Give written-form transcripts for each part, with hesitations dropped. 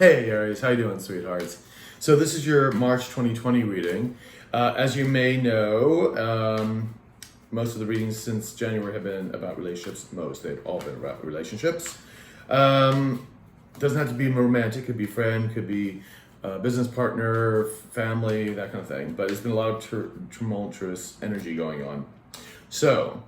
Hey Aries, how you doing, sweethearts? So this is your March 2020 reading. As you may know, most of the readings since January have been about relationships. They've all been about relationships. Doesn't have to be romantic, could be friend, could be business partner, family, that kind of thing. But it's been a lot of tumultuous energy going on. So,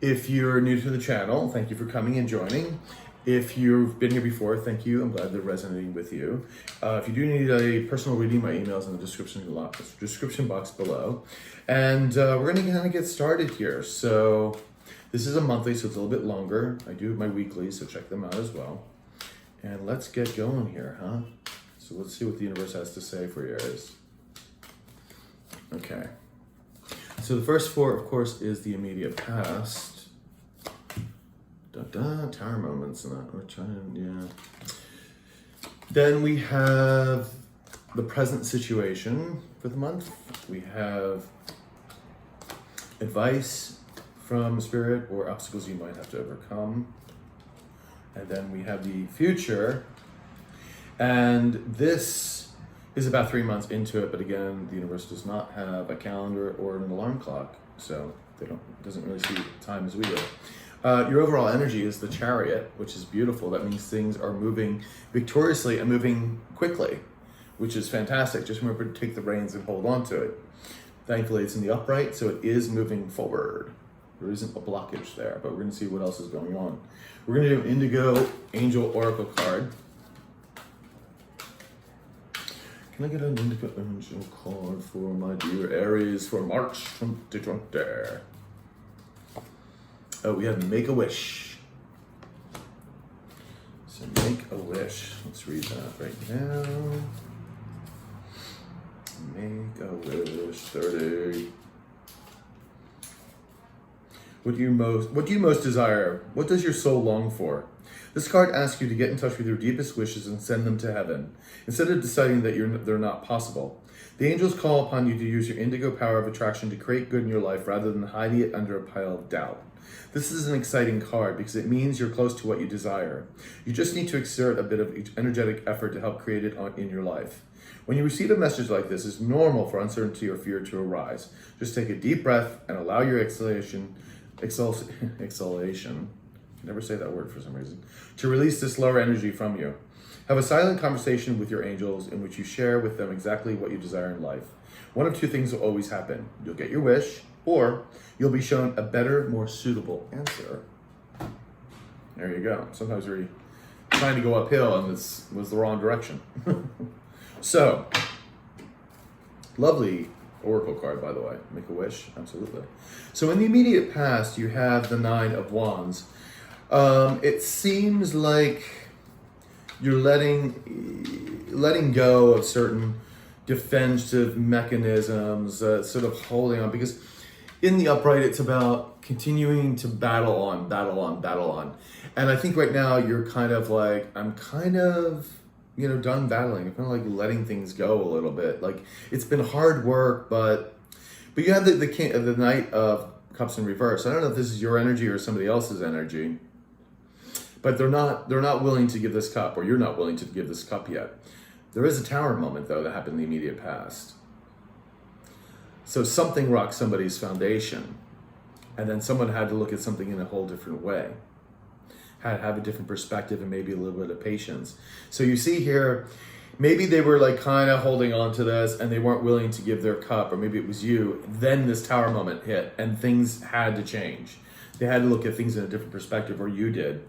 if you're new to the channel, thank you for coming and joining. If you've been here before, thank you. I'm glad they're resonating with you. If you do need a personal reading, my email's in the description box below. And we're going to kind of get started here. So this is a monthly, so it's a little bit longer. I do my weeklies, so check them out as well. And let's get going here, huh? So let's see what the universe has to say for you, Aries. Okay. So the first four, of course, is the immediate past. Tower moments and that. We're trying, yeah. Then we have the present situation for the month. We have advice from spirit or obstacles you might have to overcome. And then we have the future. And this is about 3 months into it, but again, the universe does not have a calendar or an alarm clock, so doesn't really see time as we do. Your overall energy is the Chariot, which is beautiful. That means things are moving victoriously and moving quickly, which is fantastic. Just remember to take the reins and hold on to it. Thankfully, it's in the upright, so it is moving forward. There isn't a blockage there, but we're going to see what else is going on. We're going to do an Indigo Angel Oracle card. Can I get an Indigo Angel card for my dear Aries for March 2020? Oh, we have Make a Wish. So Make a Wish. Let's read that right now. Make a Wish 30. What do you most desire? What does your soul long for? This card asks you to get in touch with your deepest wishes and send them to heaven, instead of deciding that they're not possible. The angels call upon you to use your indigo power of attraction to create good in your life rather than hiding it under a pile of doubt. This is an exciting card because it means you're close to what you desire. You just need to exert a bit of energetic effort to help create it in your life. When you receive a message like this, it's normal for uncertainty or fear to arise. Just take a deep breath and allow your exhalation, I can never say that word for some reason, to release this lower energy from you. Have a silent conversation with your angels in which you share with them exactly what you desire in life. One of two things will always happen. You'll get your wish, or you'll be shown a better, more suitable answer. There you go. Sometimes we're trying to go uphill and this was the wrong direction. So, lovely Oracle card, by the way. Make a wish, absolutely. So in the immediate past, you have the Nine of Wands. It seems like you're letting go of certain defensive mechanisms, sort of holding on, because in the upright, it's about continuing to battle on. And I think right now you're kind of like, I'm kind of, done battling. I'm kind of like letting things go a little bit. Like, it's been hard work, but you have the Knight of Cups in reverse. I don't know if this is your energy or somebody else's energy, but they're not willing to give this cup, or you're not willing to give this cup yet. There is a Tower moment, though, that happened in the immediate past. So something rocked somebody's foundation, and then someone had to look at something in a whole different way, had to have a different perspective and maybe a little bit of patience. So you see here, maybe they were like kind of holding on to this and they weren't willing to give their cup, or maybe it was you. Then this Tower moment hit and things had to change. They had to look at things in a different perspective, or you did.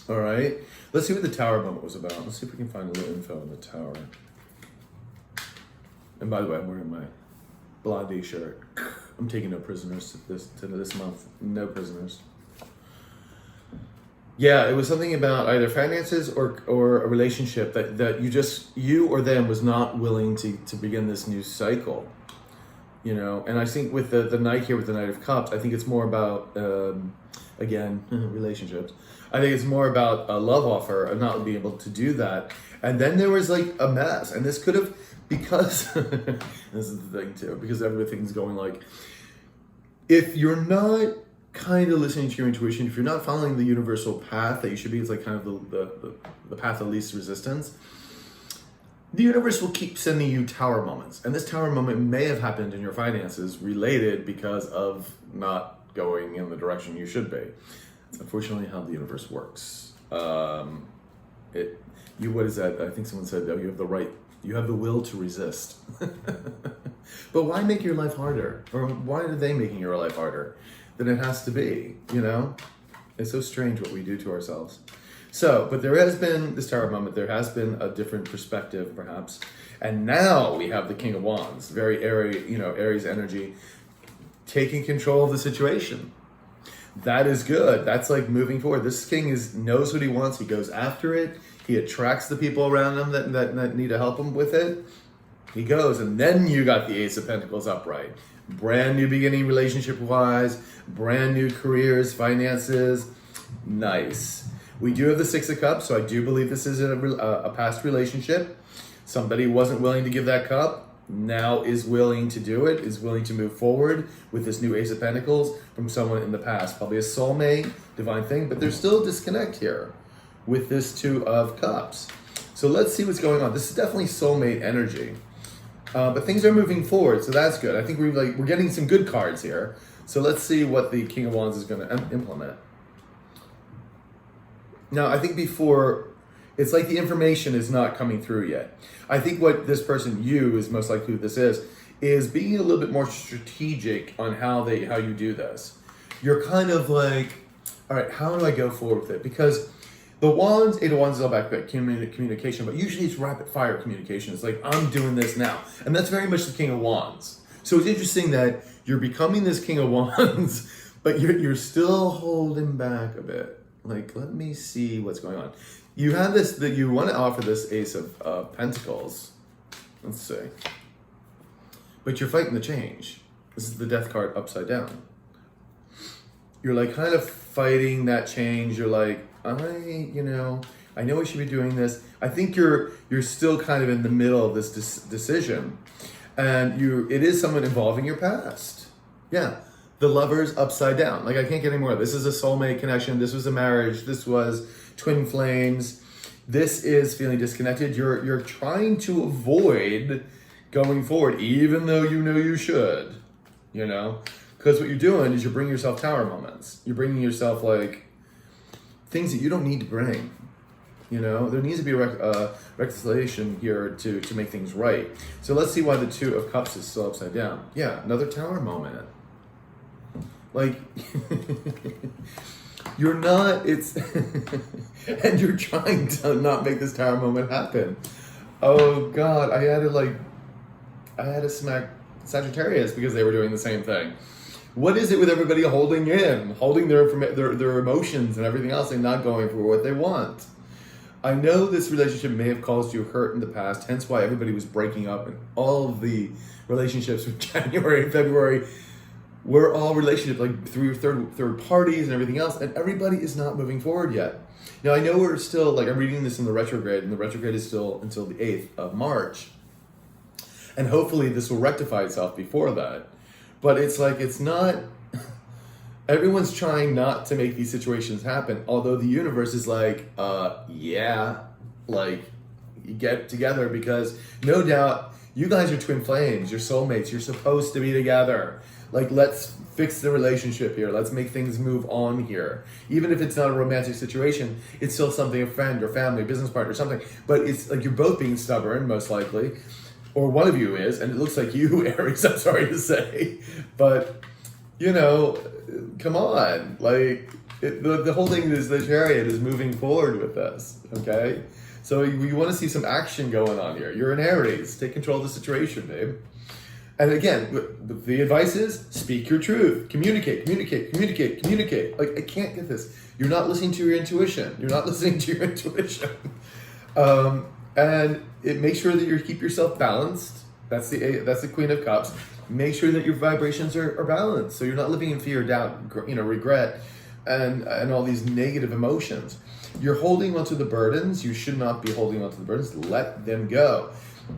All right, let's see what the Tower moment was about. Let's see if we can find a little info on the Tower. And by the way, I'm wearing my Blondie shirt. I'm taking no prisoners to this month. No prisoners. Yeah, it was something about either finances or a relationship that you or them was not willing to begin this new cycle. And I think with the Knight here, with the Knight of Cups, I think it's more about, again, relationships. I think it's more about a love offer of not being able to do that. And then there was like a mess. And this could have, because, this is the thing too, because everything's going like, if you're not kind of listening to your intuition, if you're not following the universal path that you should be, it's like kind of the path of least resistance, the universe will keep sending you tower moments. And this tower moment may have happened in your finances related because of not going in the direction you should be. It's unfortunately how the universe works. What is that? I think someone said that you have the will to resist. But why make your life harder? Or why are they making your life harder than it has to be, you know? It's so strange what we do to ourselves. So, but there has been this tower moment, there has been a different perspective perhaps. And now we have the King of Wands, very Aries energy, taking control of the situation. That is good. That's like moving forward. This king knows what he wants. He goes after it. He attracts the people around him that need to help him with it. He goes, and then you got the Ace of Pentacles upright. Brand new beginning relationship-wise, brand new careers, finances. Nice. We do have the Six of Cups, so I do believe this is a past relationship. Somebody wasn't willing to give that cup, now is willing to do it, is willing to move forward with this new Ace of Pentacles from someone in the past. Probably a soulmate, divine thing, but there's still a disconnect here with this Two of Cups. So let's see what's going on. This is definitely soulmate energy. But things are moving forward, so that's good. I think we're getting some good cards here. So let's see what the King of Wands is going to implement. Now, I think it's like the information is not coming through yet. I think what this person, you, is most likely who this is being a little bit more strategic on how you do this. You're kind of like, all right, how do I go forward with it? Because the Wands, Eight of Wands is all about communication, but usually it's rapid fire communication. It's like, I'm doing this now. And that's very much the King of Wands. So it's interesting that you're becoming this King of Wands, but you're still holding back a bit. Like, let me see what's going on. You have this, that you want to offer this Ace of Pentacles. Let's see. But you're fighting the change. This is the Death card upside down. You're like kind of fighting that change. You're like, I know I should be doing this. I think you're still kind of in the middle of this decision. And it is someone involving your past. Yeah. The Lovers upside down. Like, I can't get any more. This is a soulmate connection. This was a marriage. This was twin flames. This is feeling disconnected. You're trying to avoid going forward, even though you know you should, Because what you're doing is you're bringing yourself tower moments. You're bringing yourself, like, things that you don't need to bring. There needs to be a reconciliation here to make things right. So let's see why the Two of Cups is still upside down. Yeah, another tower moment. Like, you're not, and you're trying to not make this tower moment happen. Oh God, I had to smack Sagittarius because they were doing the same thing. What is it with everybody holding their emotions and everything else and not going for what they want? I know this relationship may have caused you hurt in the past, hence why everybody was breaking up, and all of the relationships with January and February were all relationships, like through third parties and everything else, and everybody is not moving forward yet. Now, I know we're still, like, I'm reading this in the retrograde, and the retrograde is still until the 8th of March. And hopefully this will rectify itself before that. But it's like, it's not, everyone's trying not to make these situations happen, although the universe is like, you get together because no doubt you guys are twin flames, you're soulmates, you're supposed to be together. Like, let's fix the relationship here. Let's make things move on here. Even if it's not a romantic situation, it's still something, a friend or family, business partner, something. But it's like you're both being stubborn, most likely. Or one of you is, and it looks like you, Aries, I'm sorry to say. But, come on. Like, the whole thing is the Chariot is moving forward with this, okay? So you want to see some action going on here. You're an Aries. Take control of the situation, babe. And again, the advice is speak your truth. Communicate. Like, I can't get this. You're not listening to your intuition. And make sure that you keep yourself balanced. That's the Queen of Cups. Make sure that your vibrations are balanced. So you're not living in fear, doubt, regret, and all these negative emotions. You're holding onto the burdens. You should not be holding onto the burdens. Let them go.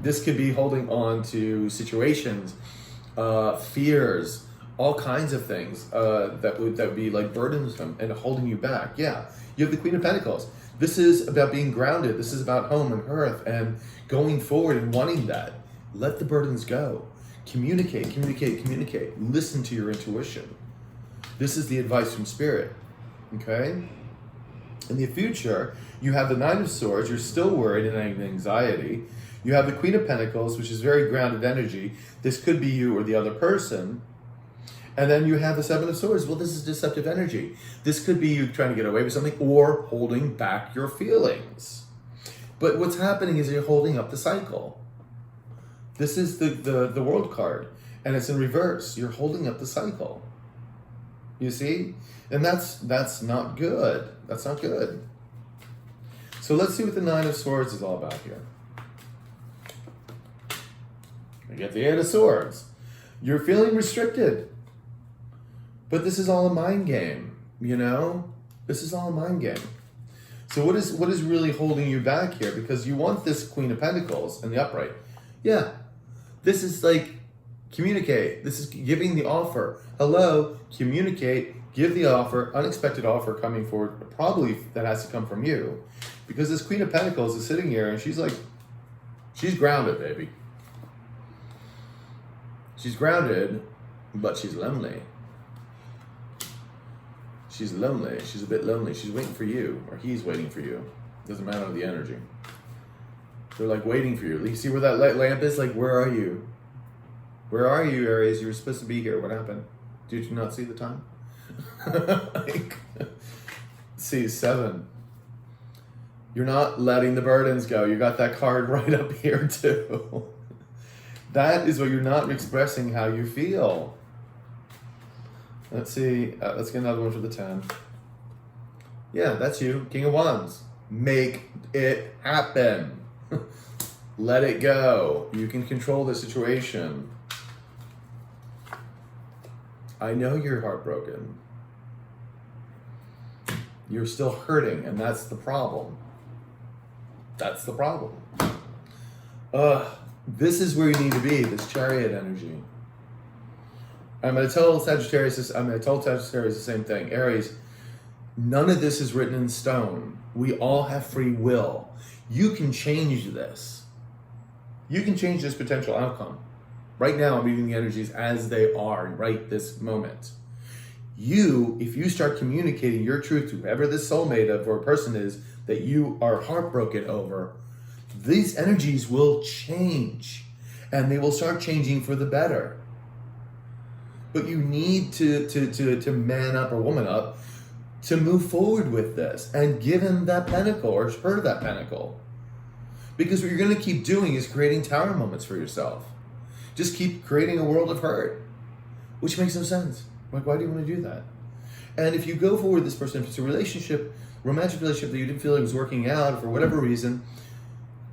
This could be holding on to situations, fears, all kinds of things that would be like burdensome and holding you back. Yeah, you have the Queen of Pentacles. This is about being grounded. This is about home and earth and going forward and wanting that. Let the burdens go. Communicate, communicate, communicate. Listen to your intuition. This is the advice from Spirit, okay? In the future, you have the Nine of Swords. You're still worried and having anxiety. You have the Queen of Pentacles, which is very grounded energy. This could be you or the other person. And then you have the Seven of Swords. Well, this is deceptive energy. This could be you trying to get away with something or holding back your feelings. But what's happening is you're holding up the cycle. This is the World card, and it's in reverse. You're holding up the cycle. You see? And that's not good. That's not good. So let's see what the Nine of Swords is all about here. You get the Eight of Swords. You're feeling restricted. But this is all a mind game, you know? This is all a mind game. So what is really holding you back here? Because you want this Queen of Pentacles in the upright. Yeah. This is like, communicate. This is giving the offer. Hello, communicate, give the offer, unexpected offer coming forward. Probably that has to come from you. Because this Queen of Pentacles is sitting here and she's like, she's grounded, baby. She's grounded, but she's lonely. She's lonely. She's a bit lonely. She's waiting for you, or he's waiting for you. Doesn't matter the energy. They're like waiting for you. You see where that lamp is? Like, where are you? Where are you, Aries? You were supposed to be here. What happened? Did you not see the time? Like, see, 7. You're not letting the burdens go. You got that card right up here too. That is what you're not expressing how you feel. Let's see. Let's get another one for the 10. Yeah, that's you. King of Wands. Make it happen. Let it go. You can control the situation. I know you're heartbroken. You're still hurting, and that's the problem. That's the problem. This is where you need to be, this Chariot energy. I'm going to tell Sagittarius the same thing. Aries, none of this is written in stone. We all have free will. You can change this. You can change this potential outcome. Right now, I'm reading the energies as they are right this moment. If you start communicating your truth to whoever this soulmate of or person is that you are heartbroken over, these energies will change. And they will start changing for the better. But you need to man up or woman up to move forward with this and give him that pentacle or her that pentacle. Because what you're going to keep doing is creating tower moments for yourself. Just keep creating a world of hurt, which makes no sense. Like, why do you want to do that? And if you go forward with this person, if it's a relationship, romantic relationship that you didn't feel it was working out for whatever reason,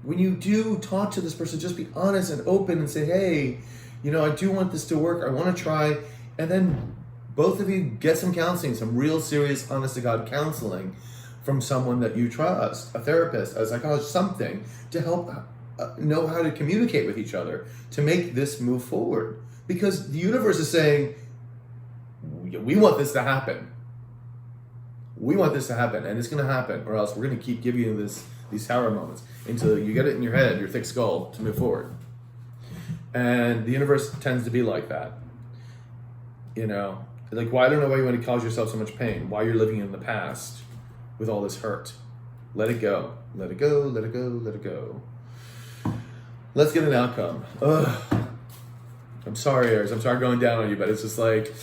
when you do talk to this person, just be honest and open and say, hey, I do want this to work. I want to try. And then both of you get some counseling, some real serious, honest to God counseling from someone that you trust, a therapist, a psychologist, something to help know how to communicate with each other to make this move forward. Because the universe is saying, we want this to happen. We want this to happen, and it's going to happen, or else we're going to keep giving you these tower moments until you get it in your head, your thick skull, to move forward. And the universe tends to be like that. Like, I don't know why you want to cause yourself so much pain, why you're living in the past with all this hurt. Let it go. Let it go, let it go, let it go. Let's get an outcome. I'm sorry, Aries. I'm sorry going down on you, but it's just like,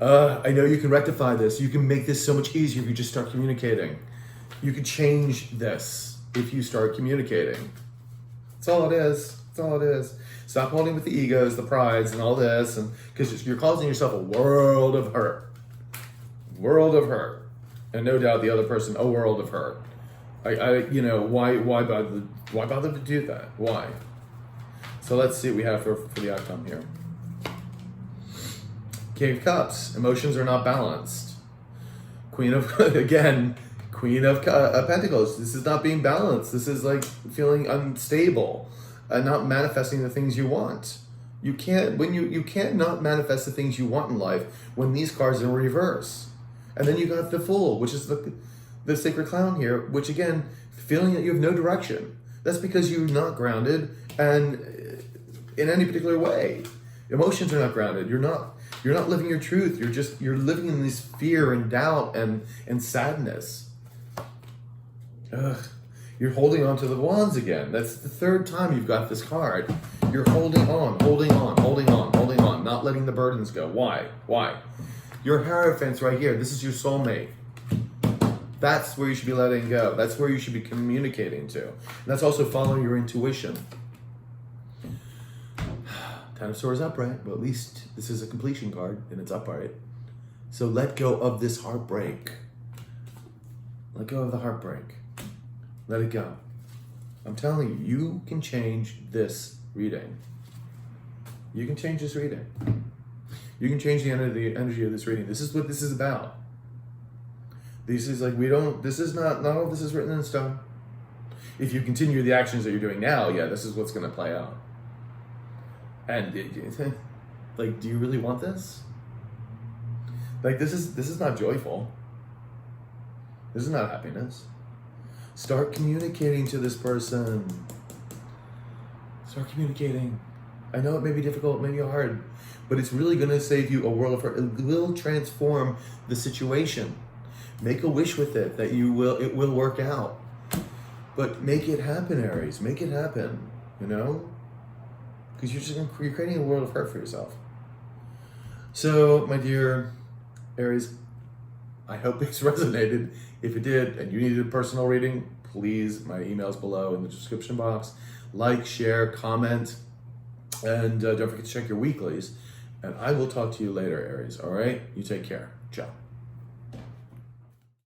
I know you can rectify this. You can make this so much easier if you just start communicating. You can change this if you start communicating. That's all it is. That's all it is. Stop holding with the egos, the prides, and all this, and because you're causing yourself a world of hurt. World of hurt. And no doubt the other person, a world of hurt. Why bother to do that? Why? So let's see what we have for the outcome here. King of Cups. Emotions are not balanced. Queen of Pentacles. This is not being balanced. This is like feeling unstable and not manifesting the things you want. You can't you can't not manifest the things you want in life when these cards are in reverse. And then you got the Fool, which is the sacred clown here, which again, feeling that you have no direction. That's because you're not grounded and in any particular way. Emotions are not grounded. You're not living your truth. You're living in this fear and doubt and sadness. Ugh. You're holding on to the wands again. That's the third time you've got this card. You're holding on, not letting the burdens go. Why? Your Hierophant's right here. This is your soulmate. That's where you should be letting go. That's where you should be communicating to. And that's also following your intuition. Ten of Swords upright, but at least this is a completion card and it's upright. So let go of this heartbreak. Let go of the heartbreak. Let it go. I'm telling you, you can change this reading. You can change this reading. You can change the energy of this reading. This is what this is about. This is like, not all of this is written in stone. If you continue the actions that you're doing now, yeah, this is what's going to play out. And like, do you really want this? Like, this is not joyful. This is not happiness. Start communicating to this person. Start communicating. I know it may be difficult, maybe hard, but it's really going to save you a world of hurt. It will transform the situation. Make a wish with it that it will work out. But make it happen, Aries. Make it happen, you know? Because you're creating a world of hurt for yourself. So, my dear Aries, I hope it's resonated. If it did, and you needed a personal reading, please, my email's below in the description box. Like, share, comment, and don't forget to check your weeklies. And I will talk to you later, Aries, all right? You take care. Ciao.